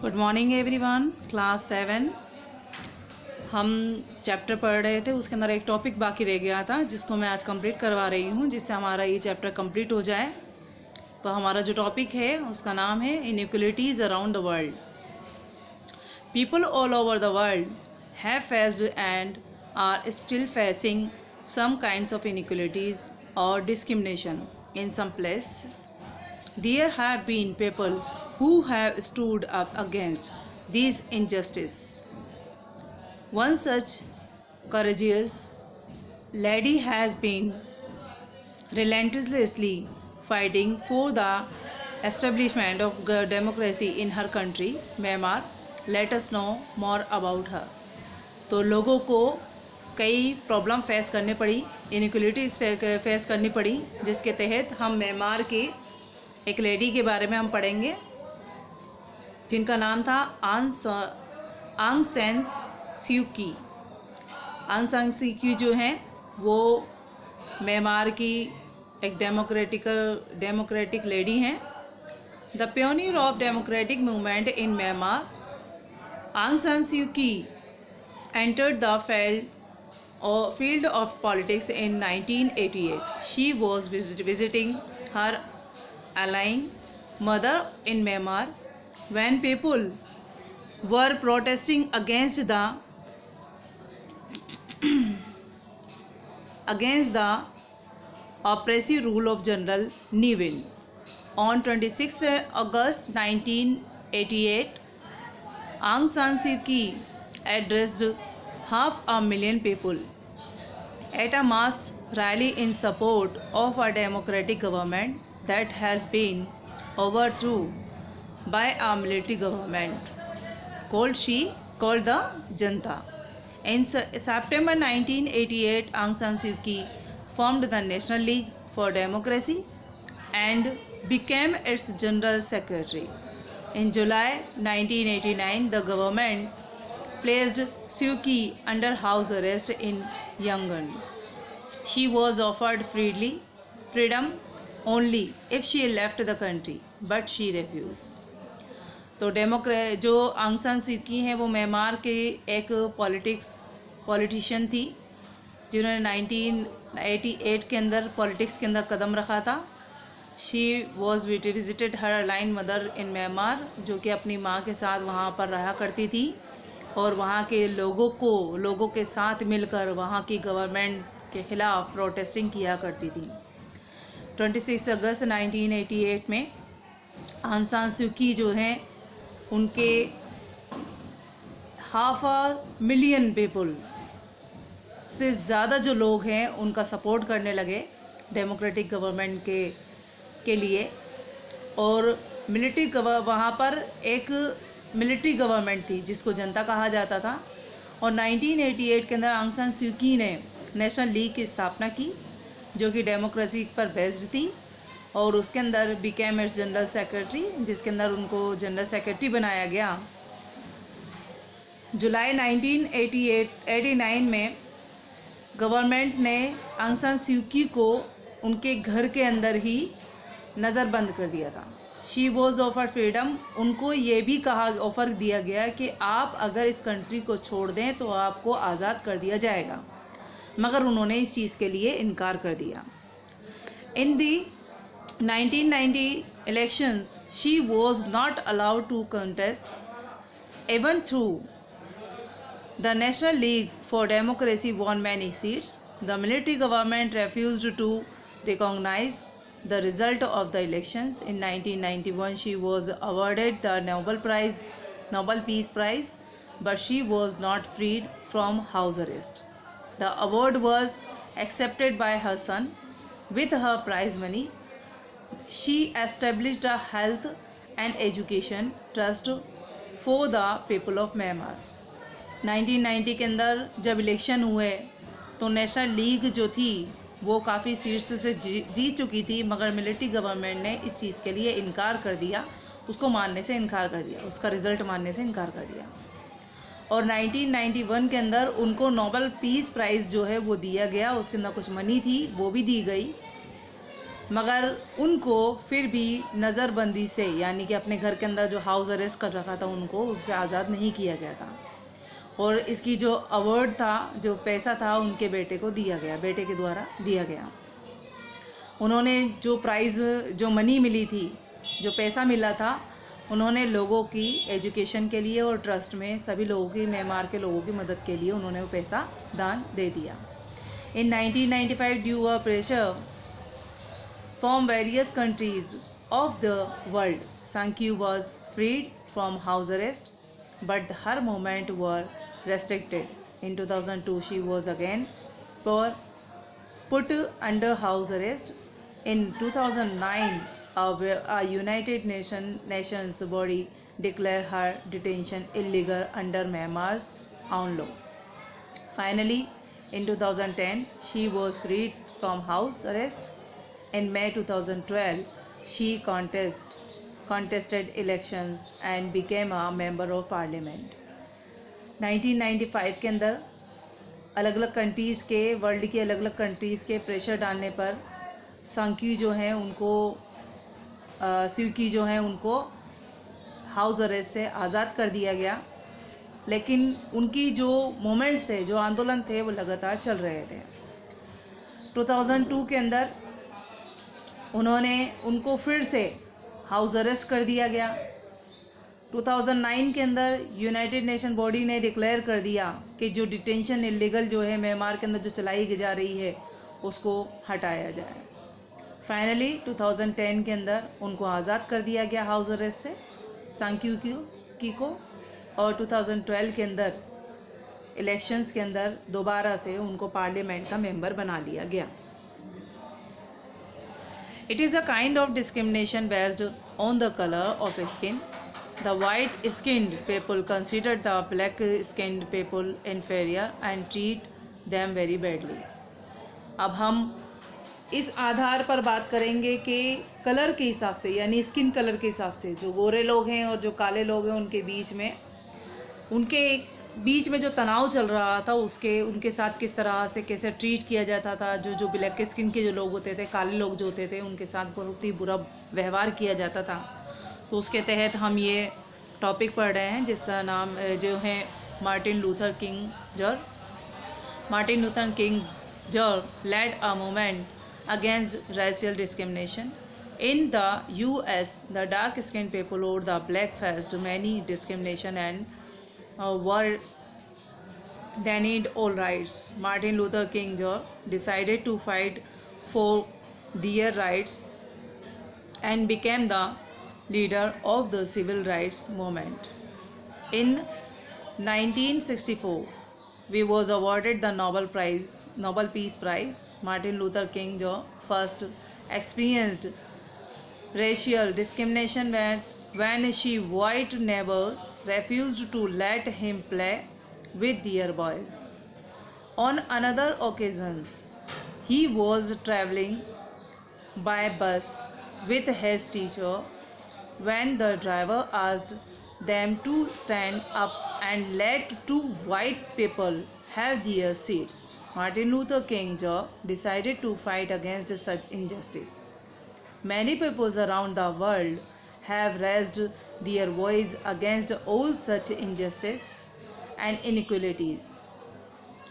Good morning everyone. Class 7 हम chapter पढ़ रहे थे, उसके अंदर एक टॉपिक बाकी रह गया था जिसको मैं आज कंप्लीट करवा रही हूँ, जिससे हमारा ये चैप्टर कंप्लीट हो जाए। तो हमारा जो टॉपिक है उसका नाम है inequalities around the world. People all over the world have faced and are still facing some kinds of inequalities or discrimination in some places. There have been people who have stood up against these injustices. One such courageous lady has been relentlessly fighting for the establishment of democracy in her country, Myanmar. Let us know more about her. तो लोगों को कई problem face करनी पड़ी, inequalities face करनी पड़ी, जिसके तहत हम म्यांमार की एक लेडी के बारे में हम पढ़ेंगे जिनका नाम था आंग सैन स्यू की। आंग सान स्यू की जो हैं वो म्यांमार की एक डेमोक्रेटिक लेडी हैं। The pioneer of democratic movement in Myanmar, आंग सान स्यू की entered the field of politics in 1988. She was visiting her ailing mother in Myanmar when people were protesting against the oppressive rule of General Ne Win. On 26 August 1988, Aung San Suu Kyi addressed 500,000 people at a mass rally in support of a democratic government that has been overthrown by a military government called the Janta. In September 1988, Aung San Suu Kyi formed the National League for Democracy and became its General Secretary. In July 1989, the government placed Suu Kyi under house arrest in Yangon. She was offered freedom only if she left the country, but she refused. तो जो आंग सान स्यू की हैं वो Myanmar के एक politician थी जिन्होंने 1988 के अंदर पॉलिटिक्स के अंदर कदम रखा था। She was visited her align mother in Myanmar, जो कि अपनी माँ के साथ वहाँ पर रहा करती थी और वहाँ के लोगों के साथ मिलकर वहाँ की गवर्नमेंट के ख़िलाफ़ प्रोटेस्टिंग किया करती थी। 26 अगस्त 1988 में आंग सान स्यू की जो हैं उनके 500,000 पीपल से ज़्यादा जो लोग हैं उनका सपोर्ट करने लगे डेमोक्रेटिक गवर्नमेंट के लिए। और वहाँ पर एक मिलिट्री गवर्नमेंट थी जिसको जनता कहा जाता था। और 1988 के अंदर आंग सान स्यू की ने नेशनल लीग की स्थापना की जो कि डेमोक्रेसी पर बेस्ड थी, और उसके अंदर बिकेम एज जनरल सेक्रेटरी, जिसके अंदर उनको जनरल सेक्रेटरी बनाया गया। जुलाई 1989 में गवर्नमेंट ने आंग सान स्यू की को उनके घर के अंदर ही नज़रबंद कर दिया था। शी वॉज ऑफर फ्रीडम, उनको ये भी ऑफ़र दिया गया कि आप अगर इस कंट्री को छोड़ दें तो आपको आज़ाद कर दिया जाएगा, मगर उन्होंने इस चीज़ के लिए इनकार कर दिया। In the 1990 elections she was not allowed to contest even through the National League for Democracy won many seats. The military government refused to recognise the result of the elections. In 1991, she was awarded the Nobel Peace Prize, but she was not freed from house arrest. The award was accepted by her son with her prize money. She established a health and education trust for the people of Myanmar. 1990 के अंदर जब election हुए तो national league जो थी वो काफ़ी seats से जीत चुकी थी, मगर मिलिट्री गवर्नमेंट ने इस चीज़ के लिए इनकार कर दिया, उसको मानने से इनकार कर दिया, उसका रिज़ल्ट मानने से इनकार कर दिया। और 1991 के अंदर उनको नोबेल पीस प्राइज़ जो है वो दिया गया, उसके अंदर कुछ मनी थी वो भी दी गई। मगर उनको फिर भी नज़रबंदी से, यानी कि अपने घर के अंदर जो हाउस अरेस्ट कर रखा था उनको, उससे आज़ाद नहीं किया गया था। और इसकी जो अवार्ड था, जो पैसा था, उनके बेटे को दिया गया, बेटे के द्वारा दिया गया। उन्होंने जो प्राइज़, जो मनी मिली थी, जो पैसा मिला था, उन्होंने लोगों की एजुकेशन के लिए और ट्रस्ट में सभी लोगों की, म्यांमार के लोगों की मदद के लिए उन्होंने वो पैसा दान दे दिया। इन 1995 due a pressure from various countries of the world, San Suu was freed from house arrest, but her movement were restricted. In 2002, she was again put under house arrest. In 2009, a United Nations body declared her detention illegal under Myanmar's own law. Finally, in 2010, she was freed from house arrest. In May 2012, she contested elections and became a member of parliament. 1995 के अंदर अलग अलग countries के, world की अलग अलग countries के pressure डालने पर सांक्यू जो हैं उनको स्यूकी जो हैं उनको हाउस अरेस्ट से आज़ाद कर दिया गया। लेकिन उनकी जो मोमेंट्स थे, जो आंदोलन थे, वो लगातार चल रहे थे। 2002 के अंदर उनको फिर से हाउस अरेस्ट कर दिया गया। 2009 के अंदर यूनाइटेड नेशन बॉडी ने डिक्लेयर कर दिया कि जो डिटेंशन इलीगल जो है म्यांमार के अंदर जो चलाई जा रही है उसको हटाया जाए। फाइनली 2010 के अंदर उनको आज़ाद कर दिया गया हाउस अरेस्ट से, सांक्यू की को। और 2012 के अंदर इलेक्शंस के अंदर दोबारा से उनको पार्लियामेंट का मेंबर बना लिया गया। It is a kind of discrimination based on the color of skin. The white-skinned people consider the black-skinned people inferior and treat them very badly. अब हम इस आधार पर बात करेंगे कि कलर के हिसाब से, यानी स्किन कलर के हिसाब से, जो गोरे लोग हैं और जो काले लोग हैं उनके बीच में जो तनाव चल रहा था, उनके साथ किस तरह से कैसे ट्रीट किया जाता था। जो ब्लैक स्किन के जो लोग होते थे, काले लोग जो होते थे, उनके साथ बहुत ही बुरा व्यवहार किया जाता था। तो उसके तहत हम ये टॉपिक पढ़ रहे हैं जिसका नाम जो है मार्टिन लूथर किंग जर led a movement against racial discrimination. In the US, the dark-skinned people or the black faced many discrimination and were denied all rights. Martin Luther King Jr. decided to fight for their rights and became the leader of the civil rights movement. In 1964, he was awarded the Nobel Peace Prize. Martin Luther King Jr. first experienced racial discrimination when his white neighbors refused to let him play with their boys. On another occasion, he was traveling by bus with his teacher when the driver asked them to stand up and let two white people have their seats. Martin Luther King Jr. decided to fight against such injustice. Many peoples around the world have raised their voice against all such injustice and inequalities.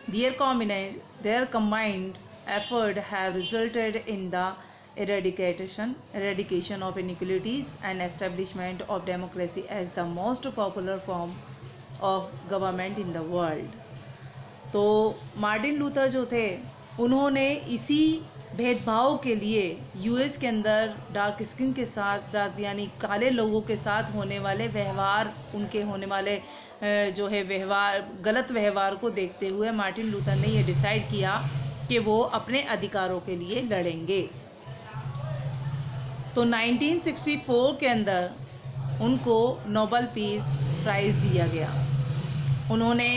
Their combined effort have resulted in the eradication of inequalities and establishment of democracy as the most popular form of government in the world. तो Martin Luther जो थे, उन्होंने इसी भेदभाव के लिए US के अंदर डार्क स्किन के साथ, यानी काले लोगों के साथ होने वाले व्यवहार, उनके होने वाले जो है गलत व्यवहार को देखते हुए मार्टिन लूथर ने ये डिसाइड किया कि वो अपने अधिकारों के लिए लड़ेंगे। तो 1964 के अंदर उनको नोबेल पीस प्राइज़ दिया गया। उन्होंने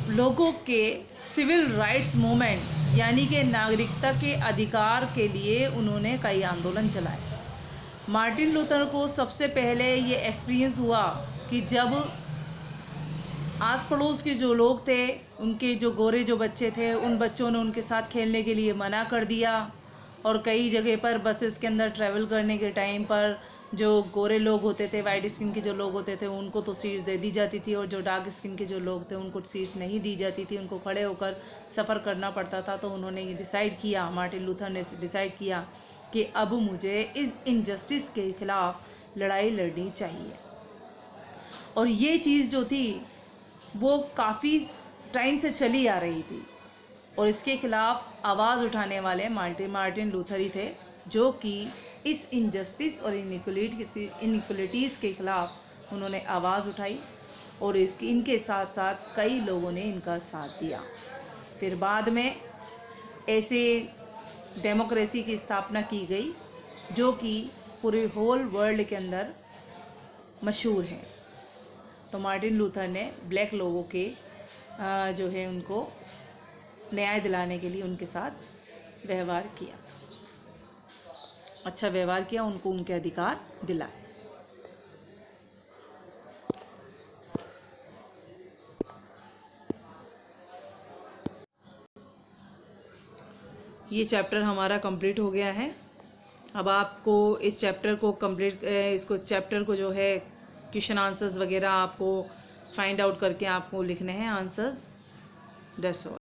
लोगों के सिविल राइट्स मूवमेंट, यानी कि नागरिकता के अधिकार के लिए उन्होंने कई आंदोलन चलाए। मार्टिन लूथर को सबसे पहले ये एक्सपीरियंस हुआ कि जब आस पड़ोस के जो लोग थे, उनके जो गोरे जो बच्चे थे, उन बच्चों ने उनके साथ खेलने के लिए मना कर दिया और कई जगह पर बसेस के अंदर ट्रैवल करने के टाइम पर जो गोरे लोग होते थे, वाइट स्किन के जो लोग होते थे, उनको तो सीट्स दे दी जाती थी, और जो डार्क स्किन के जो लोग थे उनको सीट्स नहीं दी जाती थी, उनको खड़े होकर सफ़र करना पड़ता था। तो उन्होंने ये डिसाइड किया, मार्टिन लूथर ने डिसाइड किया कि अब मुझे इस इनजस्टिस के ख़िलाफ़ लड़ाई लड़नी चाहिए। और ये चीज़ जो थी वो काफ़ी टाइम से चली आ रही थी, और इसके ख़िलाफ़ आवाज़ उठाने वाले मार्टिन लूथर ही थे, जो कि इस इनजस्टिस और इनइक्वलिटीज़ के ख़िलाफ़ उन्होंने आवाज़ उठाई, और इनके साथ साथ कई लोगों ने इनका साथ दिया। फिर बाद में ऐसे डेमोक्रेसी की स्थापना की गई जो कि पूरे होल वर्ल्ड के अंदर मशहूर है। तो मार्टिन लूथर ने ब्लैक लोगों के जो है उनको न्याय दिलाने के लिए उनके साथ व्यवहार किया, अच्छा व्यवहार किया, उनको उनके अधिकार दिलाए। ये चैप्टर हमारा कंप्लीट हो गया है। अब आपको इस चैप्टर को चैप्टर को जो है क्वेश्चन आंसर्स वगैरह आपको फाइंड आउट करके आपको लिखने हैं आंसर्स। That's all.